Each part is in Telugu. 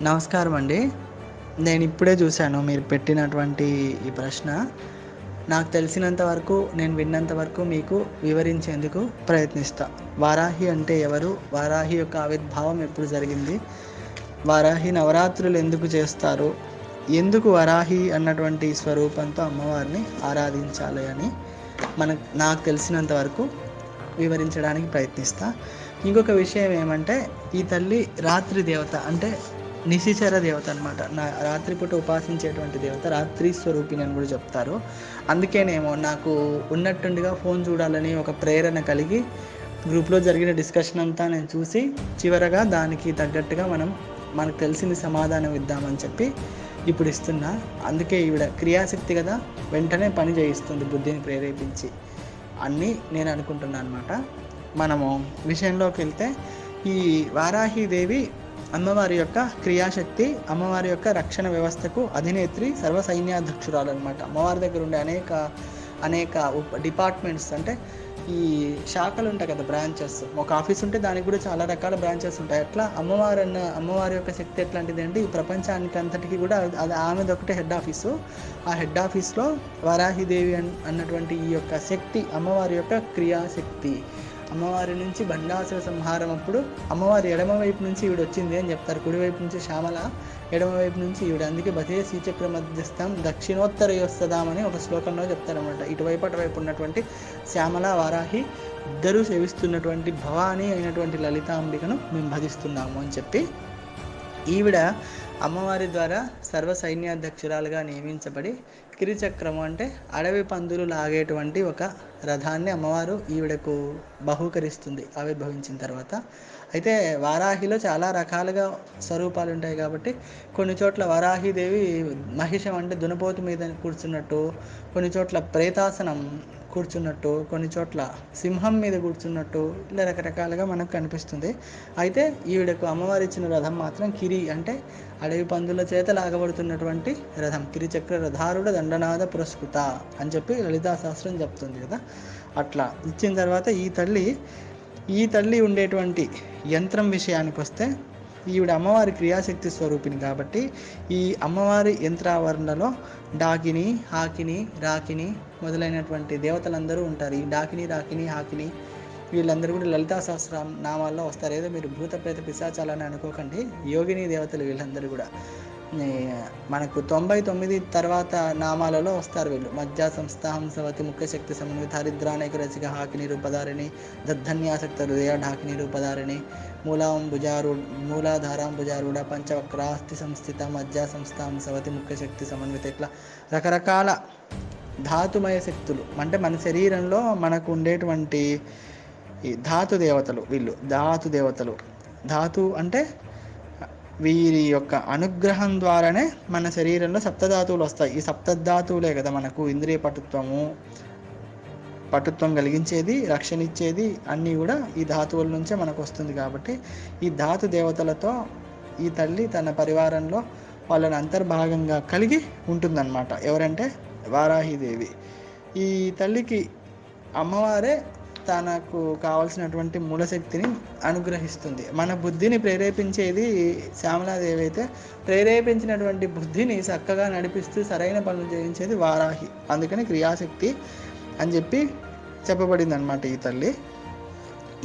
నమస్కారం అండి. నేను ఇప్పుడే చూశాను మీరు పెట్టినటువంటి ఈ ప్రశ్న. నాకు తెలిసినంత వరకు, నేను విన్నంత వరకు మీకు వివరించేందుకు ప్రయత్నిస్తా. వారాహి అంటే ఎవరు? వారాహి యొక్క ఆవిర్భావం ఎప్పుడు జరిగింది? వారాహి నవరాత్రులు ఎందుకు చేస్తారు? ఎందుకు వరాహి అన్నటువంటి స్వరూపంతో అమ్మవారిని ఆరాధించాలి అని నాకు తెలిసినంత వరకు వివరించడానికి ప్రయత్నిస్తా. ఇంకొక విషయం ఏమంటే, ఈ తల్లి రాత్రి దేవత, అంటే నిశిచర దేవత అనమాట. రాత్రిపూట ఉపాసించేటువంటి దేవత, రాత్రి స్వరూపిణి అని కూడా చెప్తారు. అందుకేనేమో నాకు ఉన్నట్టుండిగా ఫోన్ చూడాలని ఒక ప్రేరణ కలిగి గ్రూప్లో జరిగిన డిస్కషన్ అంతా నేను చూసి చివరగా దానికి తగ్గట్టుగా మనకు తెలిసింది సమాధానం ఇద్దామని చెప్పి ఇప్పుడు ఇస్తున్నా. అందుకే ఈవిడ క్రియాశక్తి కదా, వెంటనే పని చేయిస్తుంది బుద్ధిని ప్రేరేపించి అన్నీ నేను అనుకుంటున్నాను అనమాట. మనము విషయంలోకి వెళ్తే, ఈ వారాహీదేవి అమ్మవారి యొక్క క్రియాశక్తి, అమ్మవారి యొక్క రక్షణ వ్యవస్థకు అధినేత్రి, సర్వసైన్యాధ్యక్షురాలు అనమాట. అమ్మవారి దగ్గర ఉండే అనేక డిపార్ట్మెంట్స్, అంటే ఈ శాఖలు ఉంటాయి కదా, బ్రాంచెస్. ఒక ఆఫీస్ ఉంటే దానికి కూడా చాలా రకాల బ్రాంచెస్ ఉంటాయి. అట్లా అమ్మవారి యొక్క శక్తి ఎట్లాంటిది అంటే, ఈ ప్రపంచానికి అంతటికి కూడా అది ఆమెది ఒకటే హెడ్ ఆఫీసు. ఆ హెడ్ ఆఫీస్లో వారాహిదేవి అన్నటువంటి ఈ యొక్క శక్తి అమ్మవారి యొక్క క్రియాశక్తి. అమ్మవారి నుంచి బండాసుర సంహారం అప్పుడు అమ్మవారి ఎడమవైపు నుంచి ఈవిడ వచ్చింది అని చెప్తారు. కుడివైపు నుంచి శ్యామల, ఎడమవైపు నుంచి ఈవిడ. అందుకే బతే శ్రీచక్ర మధ్యస్థం దక్షిణోత్తరయోస్తదామని ఒక శ్లోకంలో చెప్తారన్నమాట. ఇటువైపు అటువైపు ఉన్నటువంటి శ్యామల, వారాహి ఇద్దరూ సేవిస్తున్నటువంటి భవానీ అయినటువంటి లలితాంబికను మేము భజిస్తున్నాము అని చెప్పి, ఈవిడ అమ్మవారి ద్వారా సర్వ సైన్యాధ్యక్షురాలుగా నియమించబడి, కిరిచక్రము అంటే అడవి పందులు లాగేటువంటి ఒక రథాన్ని అమ్మవారు ఈవిడకు బహూకరిస్తుంది ఆవిర్భవించిన తర్వాత. అయితే వారాహిలో చాలా రకాలుగా స్వరూపాలు ఉంటాయి కాబట్టి, కొన్ని చోట్ల వారాహిదేవి మహిషం అంటే దునపోతు మీద కూర్చున్నట్టు, కొన్ని చోట్ల ప్రేతాసనం కూర్చున్నట్టు, కొన్ని చోట్ల సింహం మీద కూర్చున్నట్టు, ఇలా రకరకాలుగా మనకు కనిపిస్తుంది. అయితే ఈవిడకు అమ్మవారి ఇచ్చిన రథం మాత్రం కిరి, అంటే అడవి పందుల చేత లాగబడుతున్నటువంటి రథం. కిరిచక్ర రథారుడ దండనాద పురస్కృత అని చెప్పి లలితా శాస్త్రం చెప్తుంది కదా. అట్లా ఇచ్చిన తర్వాత ఈ తల్లి ఉండేటువంటి యంత్రం విషయానికి వస్తే, ఈవిడ అమ్మవారి క్రియాశక్తి స్వరూపిణి కాబట్టి, ఈ అమ్మవారి యంత్రావరణలో డాకిని, హాకిని, రాకిని మొదలైనటువంటి దేవతలందరూ ఉంటారు. ఈ డాకిని, రాకిని, హాకిని వీళ్ళందరూ కూడా లలితా సహస్ర నామాల్లో వస్తారు. ఏదో మీరు భూత ప్రేత పిశాచాలని అనుకోకండి, యోగిని దేవతలు వీళ్ళందరూ కూడా. మనకు 99 తర్వాత నామాలలో వస్తారు వీళ్ళు. మధ్య సంస్థాహం సవతి ముఖ్యశక్తి సమన్విత హరిద్రానేక రచిక హాకిని రూపధారిణి దద్ధన్యాసక్త హృదయ ఢాకిని రూపధారిణి మూలాధారాంబుజారూఢ పంచవక్రాస్తి సంస్థిత మధ్య సంస్థాహం సవతి ముఖ్యశక్తి సమన్విత. ఇట్లా రకరకాల ధాతుమయ శక్తులు, అంటే మన శరీరంలో మనకు ఉండేటువంటి ఈ ధాతు దేవతలు. వీళ్ళు ధాతు దేవతలు. ధాతు అంటే వీరి యొక్క అనుగ్రహం ద్వారానే మన శరీరంలో సప్తధాతువులు వస్తాయి. ఈ సప్తధాతువులే కదా మనకు ఇంద్రియ పటుత్వం కలిగించేది, రక్షణ ఇచ్చేది, అన్నీ కూడా ఈ ధాతువుల నుంచే మనకు వస్తుంది. కాబట్టి ఈ ధాతు దేవతలతో ఈ తల్లి తన పరివారంలో వాళ్ళని అంతర్భాగంగా కలిగి ఉంటుందన్నమాట. ఎవరంటే వారాహిదేవి. ఈ తల్లికి అమ్మవారే తనకు కావాల్సినటువంటి మూలశక్తిని అనుగ్రహిస్తుంది. మన బుద్ధిని ప్రేరేపించేది శ్యామలాదేవి అయితే, ప్రేరేపించినటువంటి బుద్ధిని చక్కగా నడిపిస్తూ సరైన పనులు చేయించేది వారాహి. అందుకని క్రియాశక్తి అని చెప్పి చెప్పబడింది అనమాట ఈ తల్లి.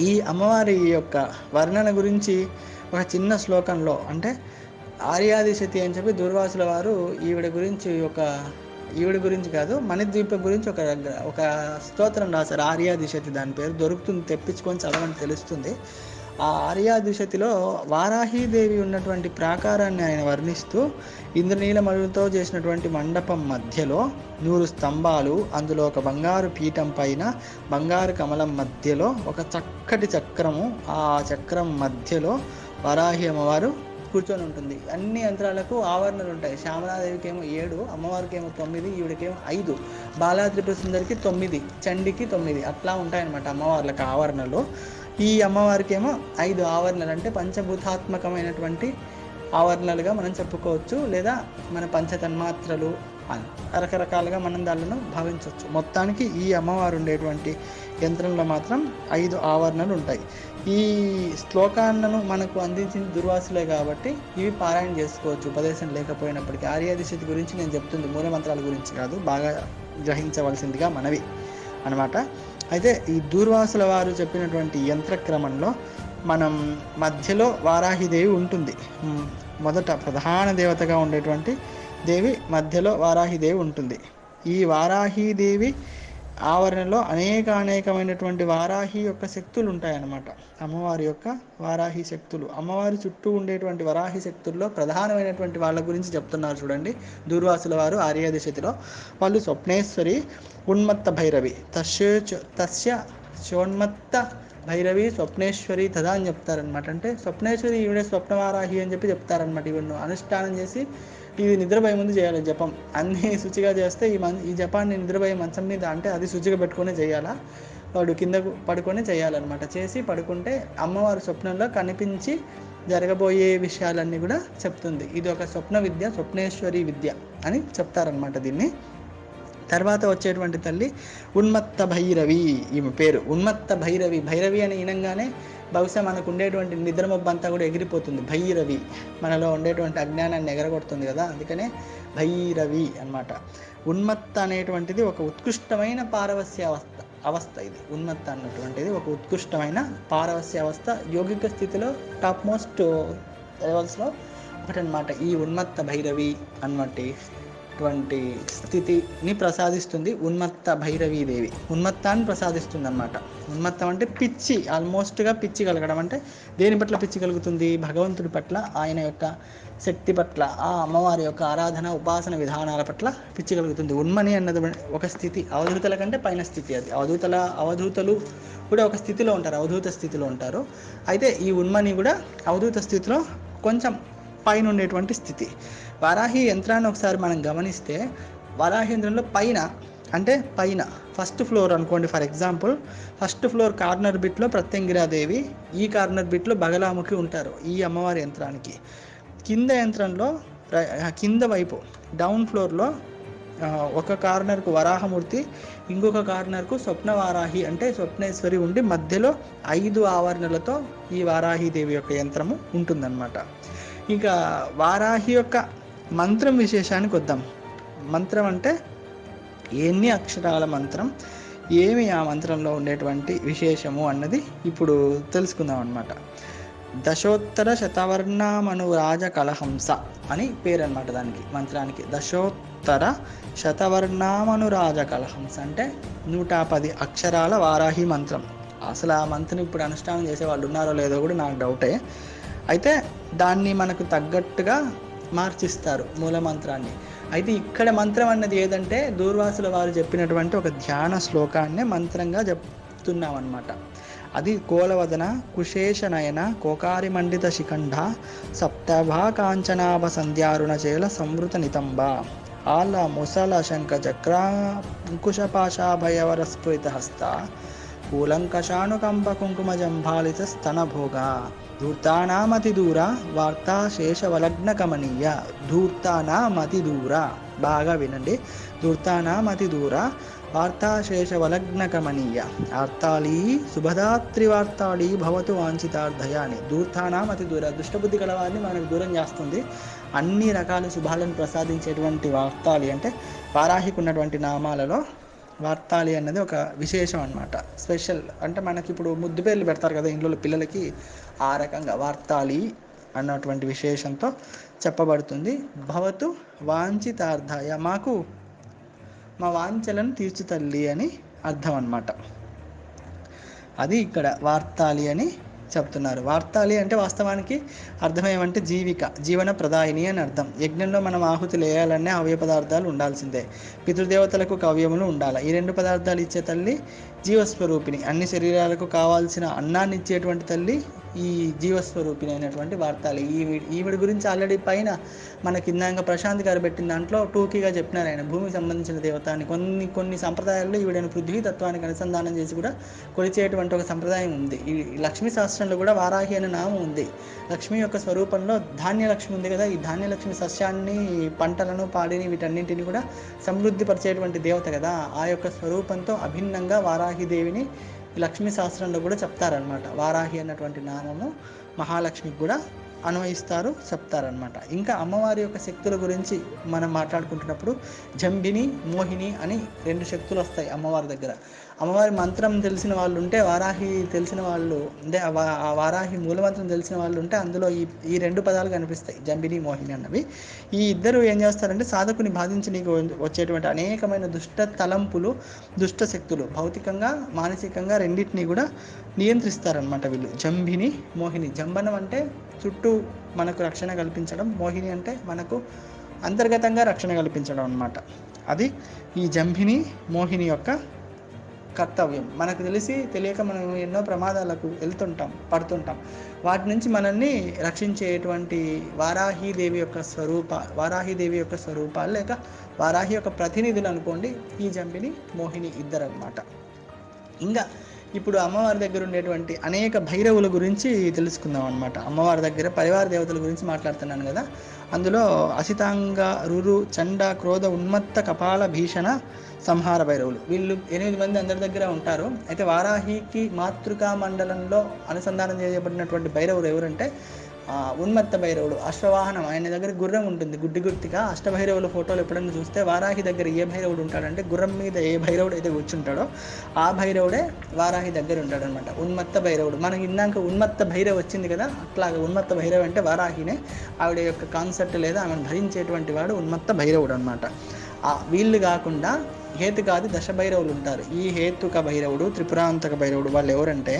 ఈ అమ్మవారి యొక్క వర్ణన గురించి ఒక చిన్న శ్లోకంలో, అంటే ఆర్యాదిశతి అని చెప్పి దుర్వాసుల వారు ఈవిడ గురించి కాదు, మణిద్వీపం గురించి ఒక స్తోత్రం రాశారు. ఆర్యాదిశతి దాని పేరు. దొరుకుతుంది, తెప్పించుకొని చదవని తెలుస్తుంది. ఆ ఆర్యాదిశతిలో వారాహీదేవి ఉన్నటువంటి ప్రాకారాన్ని ఆయన వర్ణిస్తూ, ఇంద్రనీలమణులతో చేసినటువంటి మండపం మధ్యలో 100 స్తంభాలు, అందులో ఒక బంగారు పీఠం పైన బంగారు కమలం మధ్యలో ఒక చక్కటి చక్రము, ఆ చక్రం మధ్యలో వారాహి అమ్మవారు కూర్చొని ఉంటుంది. అన్ని యంత్రాలకు ఆవరణలు ఉంటాయి. శ్యామలాదేవికి ఏమో 7, అమ్మవారికి ఏమో 9, ఈవిడకేమో 5, బాలా త్రిపుర సుందరికి 9, చండికి 9, అట్లా ఉంటాయన్నమాట అమ్మవార్లకు ఆవరణలు. ఈ అమ్మవారికి ఏమో 5 ఆవరణలు, అంటే పంచభూతాత్మకమైనటువంటి ఆవరణలుగా మనం చెప్పుకోవచ్చు. లేదా మన పంచతన్మాత్రలు, అని రకరకాలుగా మనం దానిలో భావించవచ్చు. మొత్తానికి ఈ అమ్మవారు ఉండేటువంటి యంత్రంలో మాత్రం 5 ఆవరణలు ఉంటాయి. ఈ శ్లోకాలను మనకు అందించింది దుర్వాసులే కాబట్టి ఇవి పారాయణ చేసుకోవచ్చు ఉపదేశం లేకపోయినప్పటికీ. ఆర్యాదిశతి గురించి నేను చెప్తుంది మూలమంత్రాల గురించి కాదు, బాగా గ్రహించవలసిందిగా మనవి అనమాట. అయితే ఈ దూర్వాసుల వారు చెప్పినటువంటి యంత్రక్రమంలో మనం మధ్యలో వారాహిదేవి ఉంటుంది. మొదట ప్రధాన దేవతగా ఉండేటువంటి దేవి మధ్యలో వారాహిదేవి ఉంటుంది. ఈ వారాహిదేవి ఆవరణలో అనేకమైనటువంటి వారాహి యొక్క శక్తులు ఉంటాయన్నమాట. అమ్మవారి యొక్క వారాహి శక్తులు, అమ్మవారి చుట్టూ ఉండేటువంటి వరాహి శక్తుల్లో ప్రధానమైనటువంటి వాళ్ళ గురించి చెప్తున్నారు చూడండి దూర్వాసుల వారు ఆర్యాదిశతిలో. వాళ్ళు స్వప్నేశ్వరి, ఉన్మత్త భైరవి, తస్య చోన్మత్త భైరవి స్వప్నేశ్వరి తదా అని చెప్తారనమాట. అంటే స్వప్నేశ్వరి ఈవిడే స్వప్నవారాహి అని చెప్పి చెప్తారనమాట. ఈవిడను అనుష్ఠానం చేసి ఇది నిద్రపోయే ముందు చేయాలి జపం. అన్నీ శుచిగా చేస్తే ఈ జపాన్ని నిద్రపోయే మంచం మీద, అంటే అది శుచిగా పెట్టుకొని చేయాలా, వాడు కిందకు పడుకొని చేయాలన్నమాట. చేసి పడుకుంటే అమ్మవారు స్వప్నంలో కనిపించి జరగబోయే విషయాలన్నీ కూడా చెప్తుంది. ఇది ఒక స్వప్న విద్య, స్వప్నేశ్వరి విద్య అని చెప్తారనమాట దీన్ని. తర్వాత వచ్చేటువంటి తల్లి ఉన్మత్త భైరవి, ఈమె పేరు ఉన్మత్త భైరవి. భైరవి అని వినంగానే బహుశా మనకు ఉండేటువంటి నిద్రమబ్బు అంతా కూడా ఎగిరిపోతుంది. భైరవి మనలో ఉండేటువంటి అజ్ఞానాన్ని ఎగరగొడుతుంది కదా, అందుకనే భైరవి అన్నమాట. ఉన్మత్త అనేటువంటిది ఒక ఉత్కృష్టమైన పారవస్య అవస్థ. ఇది ఉన్మత్త అన్నటువంటిది ఒక ఉత్కృష్టమైన పారవస్య అవస్థ. యోగిక స్థితిలో టాప్ మోస్ట్ లెవెల్స్లో ఒకటనమాట ఈ ఉన్మత్త భైరవి అన్నటువంటి స్థితిని ప్రసాదిస్తుంది ఉన్మత్త భైరవీదేవి. ఉన్మత్తాన్ని ప్రసాదిస్తుంది అనమాట. ఉన్మత్తం అంటే పిచ్చి, ఆల్మోస్ట్గా పిచ్చి కలగడం. అంటే దేని పట్ల పిచ్చి కలుగుతుంది? భగవంతుడి పట్ల, ఆయన యొక్క శక్తి పట్ల, ఆ అమ్మవారి యొక్క ఆరాధన ఉపాసన విధానాల పట్ల పిచ్చి కలుగుతుంది. ఉన్మని అన్నది ఒక స్థితి, అవధూతల కంటే పైన స్థితి. అది అవధూతలు కూడా ఒక స్థితిలో ఉంటారు, అవధూత స్థితిలో ఉంటారు. అయితే ఈ ఉన్మని కూడా అవధూత స్థితిలో కొంచెం పైన ఉండేటువంటి స్థితి. వారాహి యంత్రాన్ని ఒకసారి మనం గమనిస్తే, వారాహి యంత్రంలో పైన ఫస్ట్ ఫ్లోర్ అనుకోండి, for example first floor corner బిట్లో ప్రత్యంగిరాదేవి, ఈ కార్నర్ బిట్లో బగలాముఖి ఉంటారు ఈ అమ్మవారి యంత్రానికి. కింద యంత్రంలో కింద వైపు డౌన్ ఫ్లోర్లో ఒక కార్నర్కు వరాహమూర్తి, ఇంకొక కార్నర్కు స్వప్నవారాహి అంటే స్వప్నేశ్వరి ఉండి మధ్యలో 5 ఆవరణలతో ఈ వారాహిదేవి యొక్క యంత్రము ఉంటుందన్నమాట. ఇక వారాహి యొక్క మంత్రం విశేషానికి వద్దాం. మంత్రం అంటే ఎన్ని అక్షరాల మంత్రం, ఏమి ఆ మంత్రంలో ఉండేటువంటి విశేషము అన్నది ఇప్పుడు తెలుసుకుందాం అన్నమాట. దశోత్తర శతవర్ణమనురాజ కలహంస అని పేరు అనమాట దానికి, మంత్రానికి. దశోత్తర శతవర్ణమనురాజ కలహంస అంటే 110 అక్షరాల వారాహి మంత్రం. అసలు ఆ మంత్రం ఇప్పుడు అనుష్ఠానం చేసే వాళ్ళు ఉన్నారో లేదో కూడా నాకు డౌటే. అయితే దాన్ని మనకు తగ్గట్టుగా మార్చిస్తారు మూల మంత్రాన్ని. అయితే ఇక్కడ మంత్రం అన్నది ఏదంటే దూర్వాసుల వారు చెప్పినటువంటి ఒక ధ్యాన శ్లోకాన్నే మంత్రంగా చెప్తున్నాం అన్నమాట. అది కోలవదన కుశేషనయన కోకారి మండిత శిఖండ సప్తభా కాంచనాభ సంధ్యారుణ చేల సంవృత నితంబ ఆల ముసల శంఖ చక్ర అంకుశపాశాభయవర స్ఫురిత హస్త కూలంకషానుకంప కుంకుమ జంభాలిత స్తన భోగ ధూర్తానామతి దూర వార్తా శేషవలగ్న కమనీయ. ధూర్తానామతి దూర, బాగా వినండి. ధూర్తానామతి దూర వార్తాశేషవలగ్న కమనీయ ఆర్తాళీ శుభదాత్రి వార్తాళీ భవతు వాంఛితార్థయ అని. ధూర్తానాం అతి దూర, దుష్టబుద్ధి గలవారిని మనకు దూరం చేస్తుంది. అన్ని రకాల శుభాలను ప్రసాదించేటువంటి వార్తాళి అంటే వారాహికి ఉన్నటువంటి నామాలలో వార్తాళి అన్నది ఒక విశేషం అన్నమాట. స్పెషల్ అంటే మనకి ఇప్పుడు ముద్దు పేర్లు పెడతారు కదా ఇంట్లో పిల్లలకి, ఆ రకంగా వార్తాళి అన్నటువంటి విశేషంతో చెప్పబడుతుంది. భవతు వాంఛితార్థాయ, మాకు మా వాంఛలను తీర్చు తల్లి అని అర్థం అన్నమాట. అది ఇక్కడ వార్తాళి అని చెప్తున్నారు. వార్తాళి అంటే వాస్తవానికి అర్థం ఏమంటే జీవన ప్రదాయిని అని అర్థం. యజ్ఞంలో మనం ఆహుతులు వేయాలనే అవయ పదార్థాలు ఉండాల్సిందే. పితృదేవతలకు కవ్యములు ఉండాలి. ఈ 2 పదార్థాలు ఇచ్చే తల్లి జీవస్వరూపిణి. అన్ని శరీరాలకు కావాల్సిన అన్నాన్ని ఇచ్చేటువంటి తల్లి ఈ జీవస్వరూపిణి అయినటువంటి వార్తాళి. ఈవిడ గురించి ఆల్రెడీ పైన మన కిందాక ప్రశాంత్ గారు పెట్టిన దాంట్లో టూకీగా చెప్పినారు. ఆయన భూమికి సంబంధించిన దేవత అని. కొన్ని సంప్రదాయాల్లో ఈవిడని పృథ్వీ తత్వానికి అనుసంధానం చేసి కూడా కొలిచేటువంటి ఒక సంప్రదాయం ఉంది. ఈ లక్ష్మీ సహస్రనామం సహస్రంలో కూడా వారాహి అనే నామం ఉంది. లక్ష్మి యొక్క స్వరూపంలో ధాన్యలక్ష్మి ఉంది కదా, ఈ ధాన్యలక్ష్మి సస్యాన్ని, పంటలను, పాడిని వీటన్నింటిని కూడా సమృద్ధి పరిచేటువంటి దేవత కదా, ఆ యొక్క స్వరూపంతో అభిన్నంగా వారాహిదేవిని లక్ష్మీ శాస్త్రంలో కూడా చెప్తారనమాట. వారాహి అన్నటువంటి నామము మహాలక్ష్మికి కూడా అన్వయిస్తారు, చెప్తారనమాట. ఇంకా అమ్మవారి యొక్క శక్తుల గురించి మనం మాట్లాడుకుంటున్నప్పుడు జంబిని, మోహిని అని 2 శక్తులు వస్తాయి అమ్మవారి దగ్గర. అమ్మవారి మంత్రం తెలిసిన వాళ్ళు ఉంటే, వారాహి తెలిసిన వాళ్ళు అంటే ఆ వారాహి మూలమంత్రం తెలిసిన వాళ్ళు ఉంటే అందులో ఈ 2 పదాలు కనిపిస్తాయి, జంబిని, మోహిని అన్నవి. ఈ ఇద్దరు ఏం చేస్తారంటే సాధకుని బాధించనీకి వచ్చేటువంటి అనేకమైన దుష్ట తలంపులు, దుష్ట శక్తులు భౌతికంగా, మానసికంగా రెండింటినీ కూడా నియంత్రిస్తారనమాట వీళ్ళు. జంబిని, మోహిని. జంబనం అంటే చుట్టూ మనకు రక్షణ కల్పించడం, మోహిని అంటే మనకు అంతర్గతంగా రక్షణ కల్పించడం అన్నమాట. అది ఈ జంబిని, మోహిని యొక్క కర్తవ్యం. మనకు తెలిసి తెలియక మనం ఎన్నో ప్రమాదాలకు పడుతుంటాం. వాటి నుంచి మనల్ని రక్షించేటువంటి వారాహీదేవి యొక్క స్వరూపాలు లేక వారాహి యొక్క ప్రతినిధులు అనుకోండి ఈ జంబిని, మోహిని ఇద్దరు అన్నమాట. ఇంకా ఇప్పుడు అమ్మవారి దగ్గర ఉండేటువంటి అనేక భైరవుల గురించి తెలుసుకుందాం అనమాట. అమ్మవారి దగ్గర పరివార దేవతల గురించి మాట్లాడుతున్నాను కదా, అందులో అసితాంగ, రురు, చండ, క్రోధ, ఉన్మత్త, కపాల, భీషణ, సంహార భైరవులు. వీళ్ళు 8 మంది అందరి దగ్గర ఉంటారు. అయితే వారాహికి మాతృకా మండలంలో అనుసంధానం చేయబడినటువంటి భైరవుడు ఎవరంటే ఉన్మత్త భైరవుడు. అశ్వవాహనం, ఆయన దగ్గర గుర్రం ఉంటుంది, గుడ్డి గుర్తిగా. అష్టభైరవుల ఫోటోలు ఎప్పుడైనా చూస్తే వారాహి దగ్గర ఏ భైరవుడు ఉంటాడంటే గుర్రం మీద ఏ భైరవుడు అయితే కూర్చుంటాడో ఆ భైరవుడే వారాహి దగ్గర ఉంటాడనమాట, ఉన్మత్త భైరవుడు. మనకి ఇందాక ఉన్మత్త భైరవ్ వచ్చింది కదా, అట్లాగే ఉన్మత్త భైరవ్ అంటే వారాహినే. ఆవిడ యొక్క కాన్సెప్ట్ లేదా ఆమెను భరించేటువంటి వాడు ఉన్మత్త భైరవుడు అనమాట. వీళ్ళు కాకుండా హేతుకాది దశభైరవులు ఉంటారు. ఈ హేతుక భైరవుడు, త్రిపురాంతక భైరవుడు వాళ్ళు ఎవరంటే,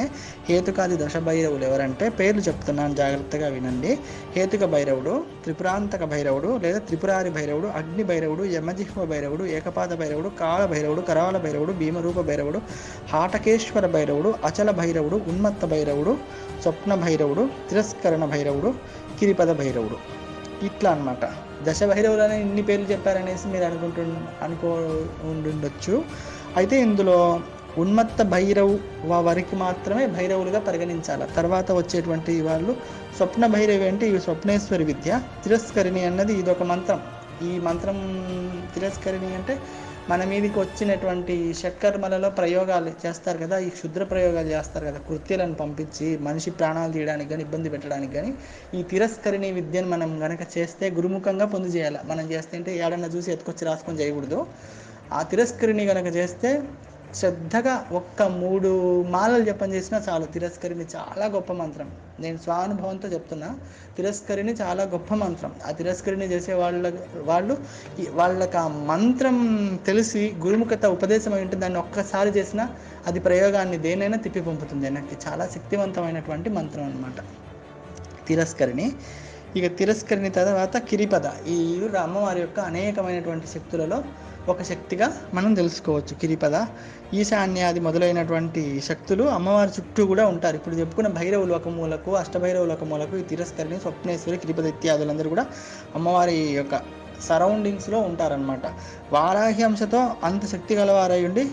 హేతుకాది దశభైరవులు ఎవరంటే పేర్లు చెప్తున్నాను, జాగ్రత్తగా వినండి. హేతుక భైరవుడు, త్రిపురాంతక భైరవుడు లేదా త్రిపురారి భైరవుడు, అగ్ని భైరవుడు, యమజిహ్వ భైరవుడు, ఏకపాద భైరవుడు, కాల భైరవుడు, కరాల భైరవుడు, భీమరూప భైరవుడు, హాటకేశ్వర భైరవుడు, అచల భైరవుడు, ఉన్మత్త భైరవుడు, స్వప్న భైరవుడు, తిరస్కరణ భైరవుడు, కిరిపద భైరవుడు. ఇట్లా అన్నమాట. దశభైరవులని ఇన్ని పేర్లు చెప్పారనేసి మీరు అనుకో ఉండుండొచ్చు. అయితే ఇందులో ఉన్మత్త భైరవు వారికి మాత్రమే భైరవులుగా పరిగణించాలి. తర్వాత వచ్చేటువంటి వాళ్ళు స్వప్న భైరవి అంటే ఇవి స్వప్నేశ్వరి విద్య. తిరస్కరిణి అన్నది ఇదొక మంత్రం. ఈ మంత్రం తిరస్కరిణి అంటే మన మీదకి వచ్చినటువంటి షట్కర్మలలో ప్రయోగాలు చేస్తారు కదా, ఈ క్షుద్ర ప్రయోగాలు చేస్తారు కదా, కృత్యాలను పంపించి మనిషి ప్రాణాలు తీయడానికి కానీ ఇబ్బంది పెట్టడానికి కానీ ఈ తిరస్కరిణి విద్యను మనం కనుక చేస్తే గురుముఖంగా పొంది చేయాలి. మనం చేస్తే అంటే ఏడన్నా చూసి ఎత్తుకొచ్చి రాసుకొని చేయకూడదు. ఆ తిరస్కరిణి కనుక చేస్తే శ్రద్ధగా 3 మాలలు జపం చేసినా చాలు. తిరస్కరిణి చాలా గొప్ప మంత్రం, నేను స్వానుభవంతో చెప్తున్నా. తిరస్కరిణి చాలా గొప్ప మంత్రం. ఆ తిరస్కరిణి చేసే వాళ్ళకి ఆ మంత్రం తెలిసి గురుముఖత ఉపదేశం అయి ఉంటుంది. దాన్ని ఒక్కసారి చేసినా అది ప్రయోగాన్ని దేనైనా తిప్పి పంపుతుంది. నాకు చాలా శక్తివంతమైనటువంటి మంత్రం అన్నమాట తిరస్కరిణి. ఇక తిరస్కరిణి తర్వాత కిరిపద. ఈ అమ్మవారి యొక్క అనేకమైనటువంటి శక్తులలో ఒక శక్తిగా మనం తెలుసుకోవచ్చు కిరిపద. ఈశాన్యాది మొదలైనటువంటి శక్తులు అమ్మవారి చుట్టూ కూడా ఉంటారు. ఇప్పుడు చెప్పుకున్న భైరవులు ఒక మూలకు, అష్టభైరవులు ఒక మూలకు, ఈ తిరస్కరిణి, స్వప్నేశ్వరి, కిరిపద ఇత్యాదులందరూ కూడా అమ్మవారి యొక్క సరౌండింగ్స్లో ఉంటారనమాట. వారాహి అంశతో అంత శక్తి గలవారై ఉండి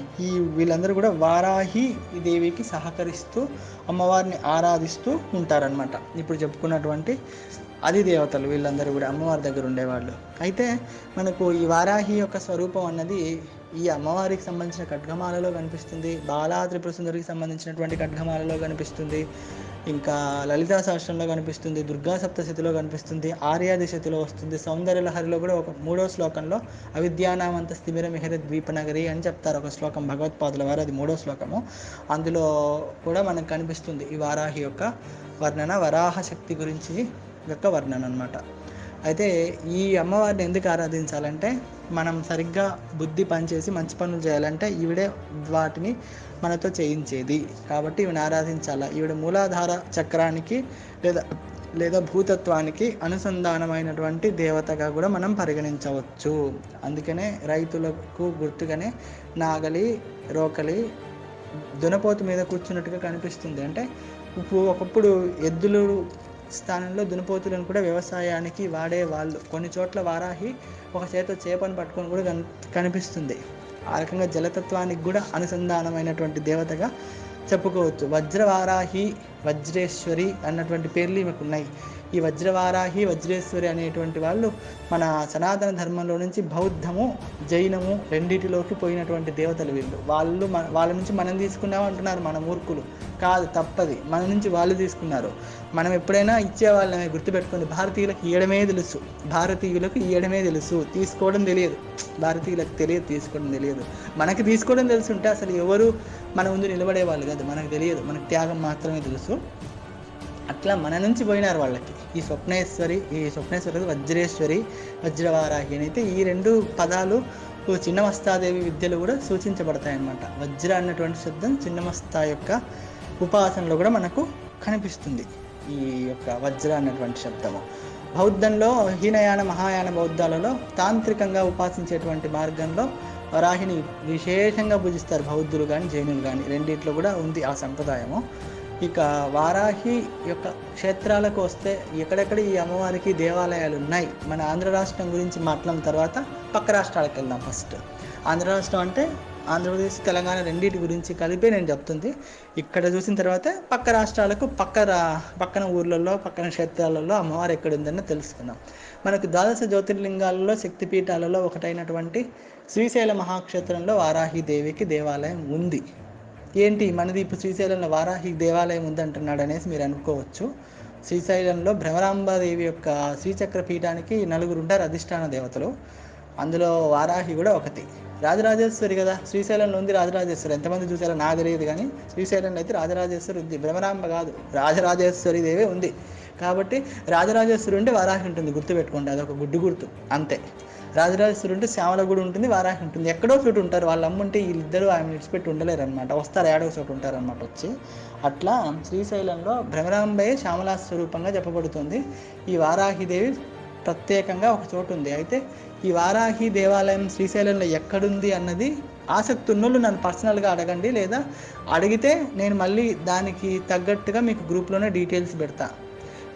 వీళ్ళందరూ కూడా వారాహి దేవికి సహకరిస్తూ అమ్మవారిని ఆరాధిస్తూ ఉంటారనమాట. ఇప్పుడు చెప్పుకున్నటువంటి అధిదేవతలు వీళ్ళందరూ కూడా అమ్మవారి దగ్గర ఉండేవాళ్ళు. అయితే మనకు ఈ వారాహి యొక్క స్వరూపం అన్నది ఈ అమ్మవారికి సంబంధించిన ఖడ్గమాలలో కనిపిస్తుంది, బాలా త్రిపుర సుందరికి సంబంధించినటువంటి ఖడ్గమాలలో కనిపిస్తుంది, ఇంకా లలితా సహస్రంలో కనిపిస్తుంది, దుర్గా సప్తశతిలో కనిపిస్తుంది, ఆర్యాదిశతిలో వస్తుంది, సౌందర్యలహరిలో కూడా ఒక 3వ శ్లోకంలో అవిద్యానామంత స్థిమిర మిహిర ద్వీపనగరి అని చెప్తారు ఒక శ్లోకం భగవత్పాదుల వారు, అది 3వ శ్లోకము. అందులో కూడా మనకు కనిపిస్తుంది ఈ వారాహి యొక్క వర్ణన, వరాహ శక్తి గురించి యొక్క వర్ణన అన్నమాట. అయితే ఈ అమ్మవారిని ఎందుకు ఆరాధించాలంటే మనం సరిగ్గా బుద్ధి పనిచేసి మంచి పనులు చేయాలంటే ఈవిడే వాటిని మనతో చేయించేది కాబట్టి ఈవిని ఆరాధించాలా. ఈవిడ మూలాధార చక్రానికి లేదా భూతత్వానికి అనుసంధానమైనటువంటి దేవతగా కూడా మనం పరిగణించవచ్చు. అందుకనే రైతులకు గుర్తుగానే నాగలి, రోకలి దునపోతు మీద కూర్చున్నట్టుగా కనిపిస్తుంది. అంటే ఒకప్పుడు ఎద్దులు స్థానంలో దునపోతులను కూడా వ్యవసాయానికి వాడేవాళ్ళు. కొన్ని చోట్ల వారాహి ఒక చేత చేపను పట్టుకొని కూడా కనిపిస్తుంది. ఆ రకంగా జలతత్వానికి కూడా అనుసంధానమైనటువంటి దేవతగా చెప్పుకోవచ్చు. వజ్రవారాహి, వజ్రేశ్వరి అన్నటువంటి పేర్లు ఈమెకు ఉన్నాయి. ఈ వజ్రవారాహి, వజ్రేశ్వరి అనేటువంటి వాళ్ళు మన సనాతన ధర్మంలో నుంచి బౌద్ధము, జైనము రెండిటిలోకి పోయినటువంటి దేవతలు వీళ్ళు. వాళ్ళ నుంచి మనం తీసుకున్నాం అంటున్నారు మన మూర్ఖులు. కాదు, తప్పది. మన నుంచి వాళ్ళు తీసుకున్నారు. మనం ఎప్పుడైనా ఇచ్చేవాళ్ళని గుర్తుపెట్టుకోండి. భారతీయులకు ఇయ్యడమే తెలుసు, తీసుకోవడం తెలియదు. భారతీయులకు తెలియదు, తీసుకోవడం తెలియదు. మనకి తీసుకోవడం తెలుసుంటే అసలు ఎవరు మన ముందు నిలబడేవాళ్ళు కాదు. మనకు తెలియదు, మనకు త్యాగం మాత్రమే తెలుసు. అట్లా మన నుంచి పోయినారు వాళ్ళకి. ఈ స్వప్నేశ్వరి, వజ్రేశ్వరి, వజ్రవారాహి అయితే ఈ రెండు పదాలు చిన్నమస్తాదేవి విద్యలు కూడా సూచించబడతాయన్నమాట. వజ్ర అన్నటువంటి శబ్దం చిన్నమస్తా యొక్క ఉపాసనలో కూడా మనకు కనిపిస్తుంది. ఈ యొక్క వజ్ర అన్నటువంటి శబ్దము బౌద్ధంలో హీనయాన, మహాయాన బౌద్ధాలలో తాంత్రికంగా ఉపాసించేటువంటి మార్గంలో వరాహిని విశేషంగా పూజిస్తారు బౌద్ధులు కానీ జైనులు కానీ. రెండిట్లో కూడా ఉంది ఆ సంప్రదాయము. ఇక వారాహి యొక్క క్షేత్రాలకు వస్తే ఎక్కడెక్కడ ఈ అమ్మవారికి దేవాలయాలు ఉన్నాయి. మన ఆంధ్ర రాష్ట్రం గురించి మాట్లాడిన తర్వాత పక్క రాష్ట్రాలకు వెళ్దాం. ఫస్ట్ ఆంధ్ర రాష్ట్రం అంటే ఆంధ్రప్రదేశ్, తెలంగాణ రెండింటి గురించి కలిపే నేను చెప్తుంది. ఇక్కడ చూసిన తర్వాత పక్క రాష్ట్రాలకు పక్కన ఊర్లలో, పక్కన క్షేత్రాలలో అమ్మవారు ఎక్కడుందని తెలుసుకుందాం. మనకు ద్వాదశ జ్యోతిర్లింగాలలో, శక్తిపీఠాలలో ఒకటైనటువంటి శ్రీశైల మహాక్షేత్రంలో వారాహి దేవికి దేవాలయం ఉంది. ఏంటి మనది ఇప్పుడు శ్రీశైలంలో వారాహి దేవాలయం ఉందంటున్నాడు అనేసి మీరు అనుకోవచ్చు. శ్రీశైలంలో భ్రమరాంబాదేవి యొక్క శ్రీచక్ర పీఠానికి 4 ఉంటారు అధిష్టాన దేవతలు. అందులో వారాహి కూడా ఒకటి. రాజరాజేశ్వరి కదా, శ్రీశైలంలో ఉంది రాజరాజేశ్వరి. ఎంతమంది చూసారో నాకు తెలియదు కానీ శ్రీశైలంలో అయితే రాజరాజేశ్వరి ఉంది. భ్రమరాంబ కాదు, రాజరాజేశ్వరి దేవే ఉంది. కాబట్టి రాజరాజేశ్వరి ఉంటే వారాహి ఉంటుంది, గుర్తుపెట్టుకోండి. అదొక గుర్తు అంతే. రాజరాజేశ్వరి ఉంటే శ్యామల కూడా ఉంటుంది, వారాహి ఉంటుంది. ఎక్కడో చోటు ఉంటారు. వాళ్ళ అమ్ముంటే వీళ్ళిద్దరూ ఆమె విడిచిపెట్టి ఉండలేరు అనమాట. వస్తారు, ఏడో చోటు ఉంటారనమాట వచ్చి. అట్లా శ్రీశైలంలో భ్రమరాంబయే శ్యామలా స్వరూపంగా చెప్పబడుతుంది. ఈ వారాహిదేవి ప్రత్యేకంగా ఒక చోటు ఉంది. అయితే ఈ వారాహి దేవాలయం శ్రీశైలంలో ఎక్కడుంది అన్నది ఆసక్తి ఉన్నోళ్ళు నన్ను పర్సనల్గా అడగండి, లేదా అడిగితే నేను మళ్ళీ దానికి తగ్గట్టుగా మీకు గ్రూప్లోనే డీటెయిల్స్ పెడతా.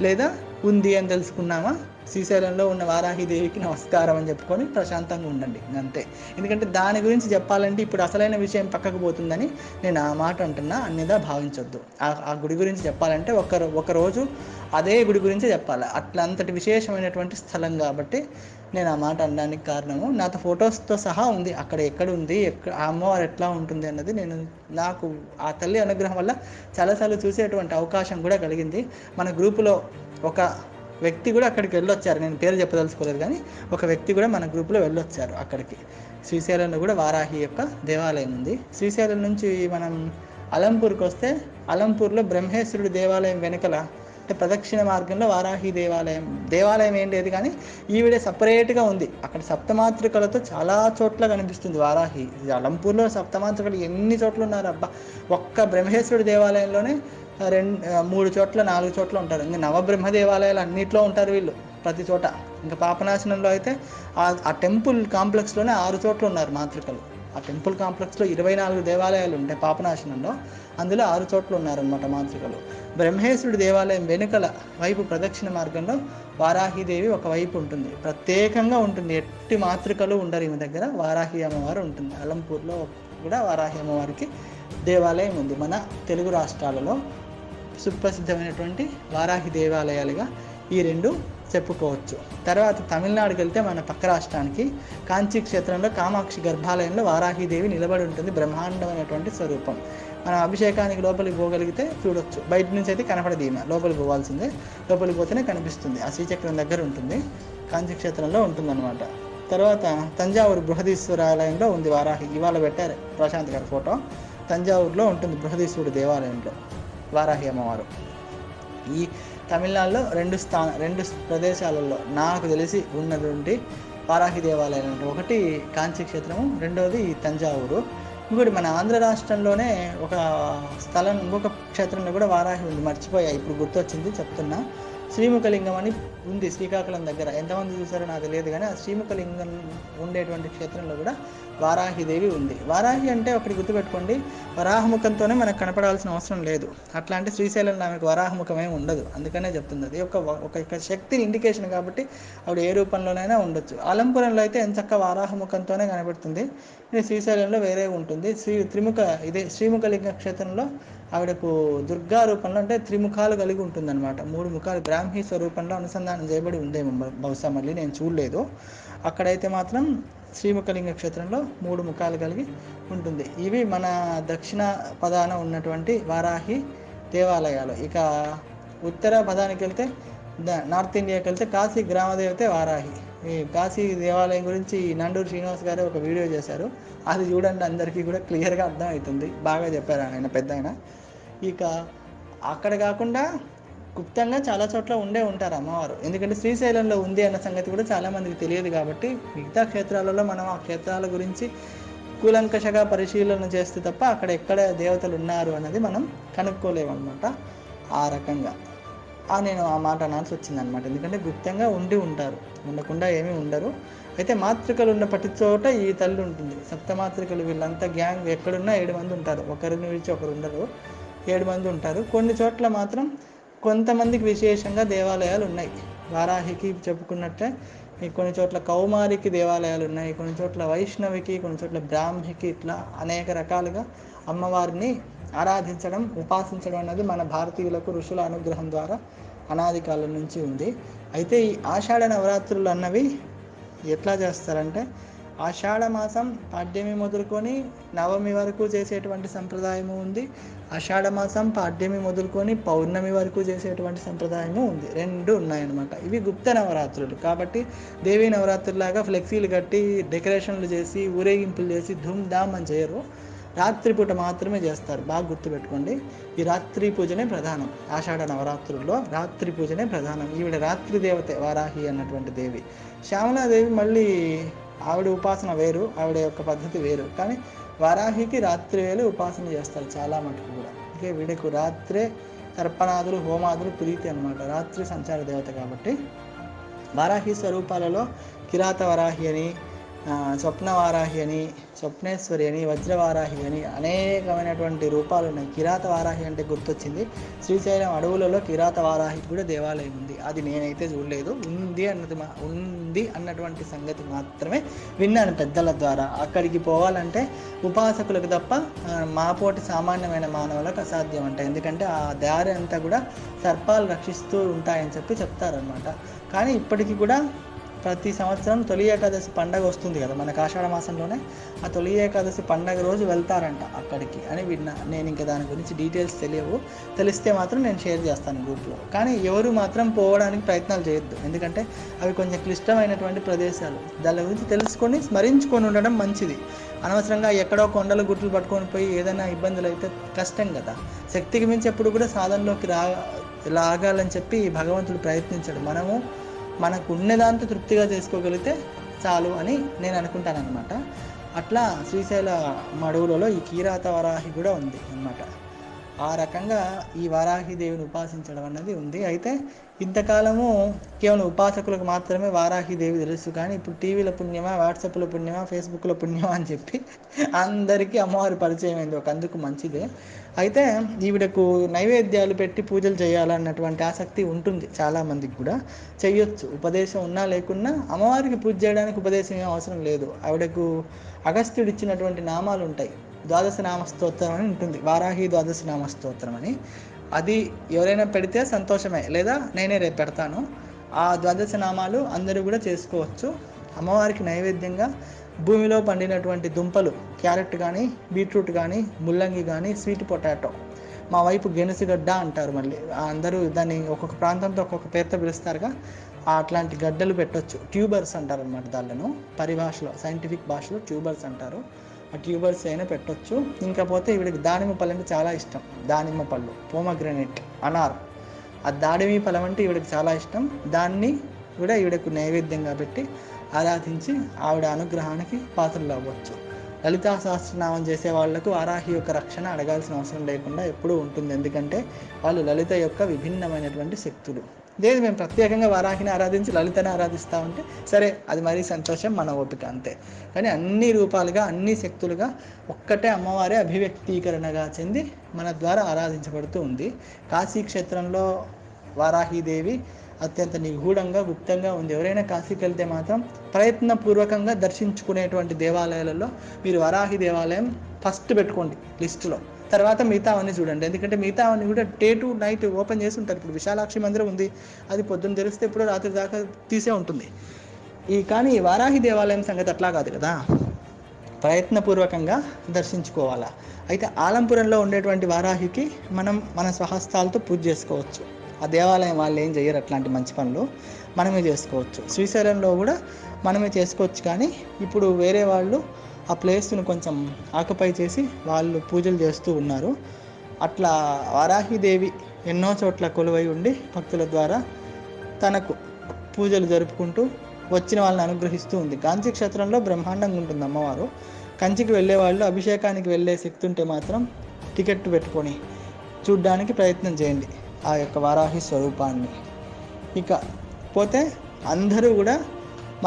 లేదా ఉంది అని తెలుసుకున్నామా, శ్రీశైలంలో ఉన్న వారాహిదేవికి నమస్కారం అని చెప్పుకొని ప్రశాంతంగా ఉండండి, అంతే. ఎందుకంటే దాని గురించి చెప్పాలంటే ఇప్పుడు అసలైన విషయం పక్కకు పోతుందని నేను ఆ మాట అంటున్నా, అన్నిదా భావించొద్దు. ఆ గుడి గురించి చెప్పాలంటే ఒక రోజు అదే గుడి గురించే చెప్పాలి. అట్లా అంతటి విశేషమైనటువంటి స్థలం కాబట్టి నేను ఆ మాట అనడానికి కారణము. నాతో ఫొటోస్తో సహా ఉంది అక్కడ ఎక్కడ ఉంది, ఆ అమ్మవారు ఎట్లా ఉంటుంది అన్నది నాకు ఆ తల్లి అనుగ్రహం వల్ల చాలాసార్లు చూసేటువంటి అవకాశం కూడా కలిగింది. మన గ్రూపులో ఒక వ్యక్తి కూడా అక్కడికి వెళ్ళొచ్చారు. నేను పేరు చెప్పదలుచుకోలేదు కానీ ఒక వ్యక్తి కూడా మన గ్రూప్లో వెళ్ళొచ్చారు అక్కడికి. శ్రీశైలంలో కూడా వారాహి యొక్క దేవాలయం ఉంది. శ్రీశైలం నుంచి మనం అలంపూర్కి వస్తే అలంపూర్లో బ్రహ్మేశ్వరుడి దేవాలయం వెనుకల అంటే ప్రదక్షిణ మార్గంలో వారాహి దేవాలయం ఏం లేదు కానీ ఈవిడే సపరేట్గా ఉంది. అక్కడ సప్తమాతృకలతో చాలా చోట్ల కనిపిస్తుంది వారాహి. అలంపూర్లో సప్తమాతృకలు ఎన్ని చోట్ల ఉన్నారు అబ్బా. ఒక్క బ్రహ్మేశ్వరుడి దేవాలయంలోనే 3 చోట్ల 4 చోట్ల ఉంటారు. ఇంకా నవబ్రహ్మ దేవాలయాలు అన్నింటిలో ఉంటారు వీళ్ళు ప్రతి చోట. ఇంకా పాపనాశనంలో అయితే ఆ టెంపుల్ కాంప్లెక్స్లోనే 6 చోట్ల ఉన్నారు మాతృకలు. ఆ టెంపుల్ కాంప్లెక్స్లో 24 దేవాలయాలు ఉంటాయి పాపనాశనంలో, అందులో 6 చోట్ల ఉన్నారనమాట మాతృకలు. బ్రహ్మేశ్వరుడి దేవాలయం వెనుకల వైపు ప్రదక్షిణ మార్గంలో వారాహిదేవి ఒకవైపు ఉంటుంది, ప్రత్యేకంగా ఉంటుంది. ఎట్టి మాతృకలు ఉండరు ఈమె దగ్గర. వారాహి అమ్మవారు ఉంటుంది. అలంపూర్లో కూడా వారాహి అమ్మవారికి దేవాలయం ఉంది. మన తెలుగు రాష్ట్రాలలో సుప్రసిద్ధమైనటువంటి వారాహి దేవాలయాలుగా ఈ 2 చెప్పుకోవచ్చు. తర్వాత తమిళనాడుకి వెళ్తే మన పక్క రాష్ట్రానికి కాంచీ క్షేత్రంలో కామాక్షి గర్భాలయంలో వారాహిదేవి నిలబడి ఉంటుంది. బ్రహ్మాండమైనటువంటి స్వరూపం. మనం అభిషేకానికి లోపలికి పోగలిగితే చూడొచ్చు. బయట నుంచి అయితే కనపడదు ఈమె, లోపలికి పోవాల్సిందే. లోపలికి పోతేనే కనిపిస్తుంది. ఆ శ్రీచక్రం దగ్గర ఉంటుంది, కాంచీ క్షేత్రంలో ఉంటుందన్నమాట. తర్వాత తంజావూరు బృహదీశ్వరాలయంలో ఉంది వారాహి. ఇవాళ పెట్టారు ప్రశాంత్ గారి ఫోటో. తంజావూరులో ఉంటుంది బృహదీశ్వరుడు దేవాలయంలో వారాహి అమ్మవారు. ఈ తమిళనాడులో 2 ప్రదేశాలలో నాకు తెలిసి ఉన్నటువంటి వారాహి దేవాలయాలు, ఒకటి కాంచీ క్షేత్రము, రెండవది తంజావూరు. ఇంకోటి మన ఆంధ్ర రాష్ట్రంలోనే ఒక స్థలం, ఇంకొక క్షేత్రంలో కూడా వారాహి ఉంది, మర్చిపోయా, ఇప్పుడు గుర్తొచ్చింది చెప్తున్నా. శ్రీముఖలింగం అని ఉంది శ్రీకాకుళం దగ్గర. ఎంతమంది చూసారో నాకు తెలియదు కానీ ఆ శ్రీముఖలింగం ఉండేటువంటి క్షేత్రంలో కూడా వారాహిదేవి ఉంది. వారాహి అంటే ఒకటి గుర్తుపెట్టుకోండి, వరాహముఖంతోనే మనకు కనపడాల్సిన అవసరం లేదు. అట్లాంటి శ్రీశైలంలో ఆమెకు వరాహముఖమే ఉండదు. అందుకనే చెప్తుంది, అది ఒక శక్తి ఇండికేషన్ కాబట్టి ఆవిడ ఏ రూపంలోనైనా ఉండొచ్చు. ఆలంపురంలో అయితే ఎంచక్క వారాహముఖంతోనే కనబడుతుంది. ఇది శ్రీశైలంలో వేరే ఉంటుంది. శ్రీముఖలింగ క్షేత్రంలో ఆవిడకు దుర్గా రూపంలో అంటే త్రిముఖాలు కలిగి ఉంటుందన్నమాట. 3 ముఖాలు బ్రాహ్మీ స్వరూపంలో అనుసంధానం చేయబడి ఉందేమో బహుశా, మళ్ళీ నేను చూడలేదు. అక్కడైతే మాత్రం శ్రీముఖలింగ క్షేత్రంలో 3 ముఖాలు కలిగి ఉంటుంది. ఇవి మన దక్షిణ పదాన ఉన్నటువంటి వారాహి దేవాలయాలు. ఇక ఉత్తర పదానికి వెళ్తే నార్త్ ఇండియాకి వెళ్తే కాశీ గ్రామదేవతే వారాహి. ఈ కాశీ దేవాలయం గురించి నండూరు శ్రీనివాస్ గారు ఒక వీడియో చేశారు, అది చూడండి, అందరికీ కూడా క్లియర్గా అర్థమవుతుంది. బాగా చెప్పారు ఆయన, పెద్ద ఆయన. ఇక అక్కడ కాకుండా గుప్తంగా చాలా చోట్ల ఉంటారు అమ్మవారు. ఎందుకంటే శ్రీశైలంలో ఉంది అన్న సంగతి కూడా చాలామందికి తెలియదు కాబట్టి మిగతా క్షేత్రాలలో మనం ఆ క్షేత్రాల గురించి కూలంకషగా పరిశీలన చేస్తే తప్ప అక్కడ ఎక్కడ దేవతలు ఉన్నారు అన్నది మనం కనుక్కోలేమన్నమాట. ఆ రకంగా నేను ఆ మాట అనాల్సి వచ్చిందనమాట. ఎందుకంటే గుప్తంగా ఉంటారు, ఉండకుండా ఏమీ ఉండరు. అయితే మాతృకలు ఉన్న ప్రతి చోట ఈ తల్లి ఉంటుంది. సప్తమాతృకలు వీళ్ళంతా గ్యాంగ్ ఎక్కడున్నా 7 మంది ఉంటారు, ఒకరిని విడిచి ఒకరు ఉండరు, 7 మంది ఉంటారు. కొన్ని చోట్ల మాత్రం కొంతమందికి విశేషంగా దేవాలయాలు ఉన్నాయి. వారాహికి చెప్పుకున్నట్టే కొన్ని చోట్ల కౌమారికి దేవాలయాలు ఉన్నాయి, కొన్ని చోట్ల వైష్ణవికి, కొన్ని చోట్ల బ్రాహ్మికి, ఇట్లా అనేక రకాలుగా అమ్మవారిని ఆరాధించడం, ఉపాసించడం అనేది మన భారతీయులకు ఋషుల అనుగ్రహం ద్వారా అనాది కాలం నుంచి ఉంది. అయితే ఈ ఆషాఢ నవరాత్రులు అన్నవి ఎట్లా చేస్తారంటే, ఆషాఢ మాసం పాడ్యమి మొదలుకొని నవమి వరకు చేసేటువంటి సంప్రదాయము ఉంది. ఆషాఢ మాసం పాడ్యమి మొదలుకొని పౌర్ణమి వరకు చేసేటువంటి సంప్రదాయము ఉంది. 2 ఉన్నాయన్నమాట. ఇవి గుప్త నవరాత్రులు కాబట్టి దేవీ నవరాత్రులాగా ఫ్లెక్సీలు కట్టి డెకరేషన్లు చేసి ఊరేగింపులు చేసి ధూమ్ ధామ్ అని చేయరు. రాత్రిపూట మాత్రమే చేస్తారు. బాగా గుర్తుపెట్టుకోండి, ఈ రాత్రి పూజనే ప్రధానం. ఆషాఢ నవరాత్రుల్లో రాత్రి పూజనే ప్రధానం. ఈవిడ రాత్రి దేవతే వారాహి అన్నటువంటి దేవి. శ్యామలాదేవి మళ్ళీ ఆవిడ ఉపాసన వేరు, ఆవిడ యొక్క పద్ధతి వేరు. కానీ వారాహికి రాత్రి వేళ ఉపాసన చేస్తారు చాలా మటుకు కూడా. ఇంకే వీడకు రాత్రే తర్పణాదులు హోమాదులు ప్రీతి అనమాట. రాత్రి సంచార దేవత కాబట్టి వారాహి స్వరూపాలలో కిరాత వరాహి అని, స్వప్న వారాహి అని, స్వప్నేశ్వరి అని, వజ్రవారాహి అని అనేకమైనటువంటి రూపాలు ఉన్నాయి. కిరాత వారాహి అంటే గుర్తొచ్చింది, శ్రీశైలం అడవులలో కిరాత వారాహికి కూడా దేవాలయం ఉంది. అది నేనైతే చూడలేదు, ఉంది అన్నటువంటి సంగతి మాత్రమే విన్నాను పెద్దల ద్వారా. అక్కడికి పోవాలంటే ఉపాసకులకు తప్ప మాపోటి సామాన్యమైన మానవులకు అసాధ్యం అంట. ఎందుకంటే ఆ దారి అంతా కూడా సర్పాలు రక్షిస్తూ ఉంటాయని చెప్తారనమాట. కానీ ఇప్పటికీ కూడా ప్రతి సంవత్సరం తొలి ఏకాదశి పండగ వస్తుంది కదా మనకు ఆషాఢ మాసంలోనే, ఆ తొలి ఏకాదశి పండగ రోజు వెళ్తారంట అక్కడికి అని విన్నా. నేను ఇంకా దాని గురించి డీటెయిల్స్ తెలియవు, తెలిస్తే మాత్రం నేను షేర్ చేస్తాను గ్రూప్లో. కానీ ఎవరు మాత్రం పోవడానికి ప్రయత్నాలు చేయొద్దు, ఎందుకంటే అవి కొంచెం క్లిష్టమైనటువంటి ప్రదేశాలు. దాని గురించి తెలుసుకొని స్మరించుకొని ఉండడం మంచిది. అనవసరంగా ఎక్కడో కొండలు గుట్లు పట్టుకొని పోయి ఏదైనా ఇబ్బందులు అయితే కష్టం కదా. శక్తికి మించి ఎప్పుడు కూడా సాధనలోకి లాగాలని చెప్పి భగవంతుడు ప్రయత్నించాడు. మనకు ఉన్నదాంతో తృప్తిగా చేసుకోగలిగితే చాలు అని నేను అనుకుంటానన్నమాట. అట్లా శ్రీశైల అడవులలో ఈ కిరాత వరాహి కూడా ఉంది అన్నమాట. ఆ రకంగా ఈ వారాహి దేవిని ఉపాసించడం అన్నది ఉంది. అయితే ఇంతకాలము కేవలం ఉపాసకులకు మాత్రమే వారాహి దేవి తెలుసు. కానీ ఇప్పుడు టీవీల పుణ్యమా, వాట్సాప్లో పుణ్యమా, ఫేస్బుక్లో పుణ్యమా అని చెప్పి అందరికీ అమ్మవారి పరిచయం అయింది. అందుకు మంచిదే. అయితే ఈవిడకు నైవేద్యాలు పెట్టి పూజలు చేయాలన్నటువంటి ఆసక్తి ఉంటుంది చాలామందికి కూడా, చెయ్యొచ్చు. ఉపదేశం ఉన్నా లేకున్నా అమ్మవారికి పూజ చేయడానికి ఉపదేశం ఏం అవసరం లేదు. ఆవిడకు అగస్త్యుడు ఇచ్చినటువంటి నామాలు ఉంటాయి. 12 నామ స్తోత్రం అని ఉంటుంది, వారాహి 12 నామ స్తోత్రం అని. అది ఎవరైనా పెడితే సంతోషమే, లేదా నేనే రేపు పెడతాను. ఆ 12 నామాలు అందరూ కూడా చేసుకోవచ్చు. అమ్మవారికి నైవేద్యంగా భూమిలో పండినటువంటి దుంపలు, క్యారెట్ కానీ, బీట్రూట్ కానీ, ముల్లంగి కానీ, స్వీట్ పొటాటో, మా వైపు గెనుసుగడ్డ అంటారు. మళ్ళీ అందరూ దాన్ని ఒక్కొక్క ప్రాంతంతో ఒక్కొక్క పేరుతో పిలుస్తారుగా, అట్లాంటి గడ్డలు పెట్టొచ్చు. ట్యూబర్స్ అంటారు అన్నమాట దాళ్ళను, పరిభాషలో సైంటిఫిక్ భాషలో ట్యూబర్స్ అంటారు. ఆ ట్యూబర్స్ అయినా పెట్టొచ్చు. ఇంకపోతే ఈవిడికి దానిమ్మ పళ్ళు అంటే చాలా ఇష్టం. దానిమ్మ పళ్ళు, పోమగ్రనేట్, అనార్, ఆ దాడిమి ఫలం అంటే ఈవిడికి చాలా ఇష్టం. దాన్ని కూడా ఈవిడకు నైవేద్యంగా పెట్టి ఆరాధించి ఆవిడ అనుగ్రహానికి పాత్రలు అవ్వచ్చు. లలితా సహస్రనామం చేసే వాళ్లకు వారాహి యొక్క రక్షణ అడగాల్సిన అవసరం లేకుండా ఎప్పుడూ ఉంటుంది. ఎందుకంటే వాళ్ళు లలిత యొక్క విభిన్నమైనటువంటి శక్తులు. లేదు మేము ప్రత్యేకంగా వారాహిని ఆరాధించి లలితని ఆరాధిస్తూ ఉంటే సరే, అది మరీ సంతోషం, మన ఓపిక అంతే. కానీ అన్ని రూపాలుగా అన్ని శక్తులుగా ఒక్కటే అమ్మవారే అభివ్యక్తీకరణగా చెంది మన ద్వారా ఆరాధించబడుతూ ఉంది. కాశీ క్షేత్రంలో వారాహీదేవి అత్యంత నిగూఢంగా గుప్తంగా ఉంది. ఎవరైనా కాశీకి వెళ్తే మాత్రం ప్రయత్నపూర్వకంగా దర్శించుకునేటువంటి దేవాలయాలలో మీరు వారాహి దేవాలయం ఫస్ట్ పెట్టుకోండి లిస్టులో. తర్వాత మిగతావన్నీ చూడండి, ఎందుకంటే మిగతావన్నీ కూడా డే టు నైట్ ఓపెన్ చేసి ఉంటారు. ఇప్పుడు విశాలాక్షి మందిరం ఉంది, అది పొద్దున్న తెలిస్తే ఇప్పుడు రాత్రి దాకా తీసే ఉంటుంది. కానీ వారాహి దేవాలయం సంగతి అట్లా కాదు కదా, ప్రయత్నపూర్వకంగా దర్శించుకోవాలా. అయితే ఆలంపురంలో ఉండేటువంటి వారాహికి మనం మన స్వహస్తాలతో పూజ చేసుకోవచ్చు. ఆ దేవాలయం వాళ్ళు ఏం చేయరు అట్లాంటి మంచి పనులు, మనమే చేసుకోవచ్చు. శ్రీశైలంలో కూడా మనమే చేసుకోవచ్చు. కానీ ఇప్పుడు వేరే వాళ్ళు ఆ ప్లేస్ను కొంచెం ఆక్యుపై చేసి వాళ్ళు పూజలు చేస్తూ ఉన్నారు. అట్లా వారాహిదేవి ఎన్నో చోట్ల కొలువై ఉండి భక్తుల ద్వారా తనకు పూజలు జరుపుకుంటూ వచ్చిన వాళ్ళని అనుగ్రహిస్తూ ఉంది. కాంచీ క్షేత్రంలో బ్రహ్మాండంగా ఉంటుంది అమ్మవారు. కంచికి వెళ్ళే వాళ్ళు అభిషేకానికి వెళ్ళే శక్తి ఉంటే మాత్రం టికెట్ పెట్టుకొని చూడ్డానికి ప్రయత్నం చేయండి ఆ యొక్క వారాహి స్వరూపాన్ని. ఇక పోతే అందరూ కూడా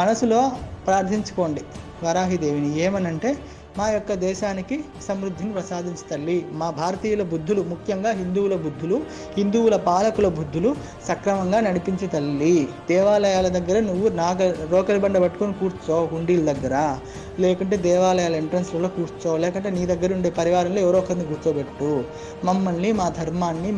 మనసులో ప్రార్థించుకోండి వారాహిదేవిని. ఏమనంటే, మా యొక్క దేశానికి సమృద్ధిని ప్రసాదించు తల్లి, మా భారతీయుల బుద్ధులు, ముఖ్యంగా హిందువుల బుద్ధులు, హిందువుల పాలకుల బుద్ధులు సక్రమంగా నడిపించు తల్లి. దేవాలయాల దగ్గర నువ్వు రోకలి బండ పట్టుకొని కూర్చో హుండీల దగ్గర, లేకుంటే దేవాలయాల ఎంట్రన్స్లలో కూర్చో, లేకుంటే నీ దగ్గర ఉండే పరివారంలో ఎవరో ఒకరిని కూర్చోబెట్టు. మమ్మల్ని, మా ధర్మాన్ని,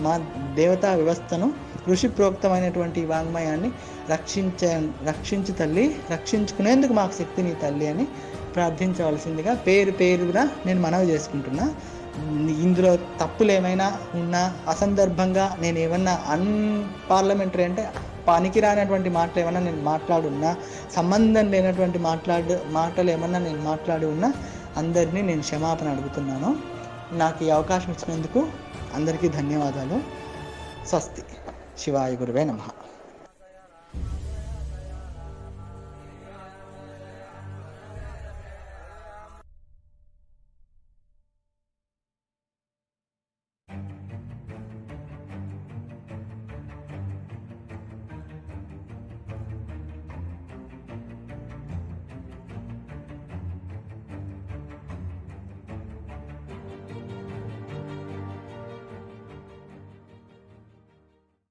మా దేవతా వ్యవస్థను, ఋషి ప్రోక్తమైనటువంటి వాంగ్మయాన్ని రక్షించు తల్లి, రక్షించుకునేందుకు మాకు శక్తిని తల్లి అని ప్రార్థించవలసిందిగా పేరుగా నేను మనవి చేసుకుంటున్నా. ఇందులో తప్పులు ఏమైనా ఉన్నా, అసందర్భంగా నేను ఏమన్నా అన్పార్లమెంటరీ అంటే పనికిరానటువంటి మాటలు ఏమన్నా నేను మాట్లాడున్నా, సంబంధం లేనటువంటి మాటలు ఏమన్నా నేను మాట్లాడి ఉన్నా అందరినీ నేను క్షమాపణ అడుగుతున్నాను. నాకు ఈ అవకాశం ఇచ్చినందుకు అందరికీ ధన్యవాదాలు. స్వస్తి. శివాయ గురువే నమః.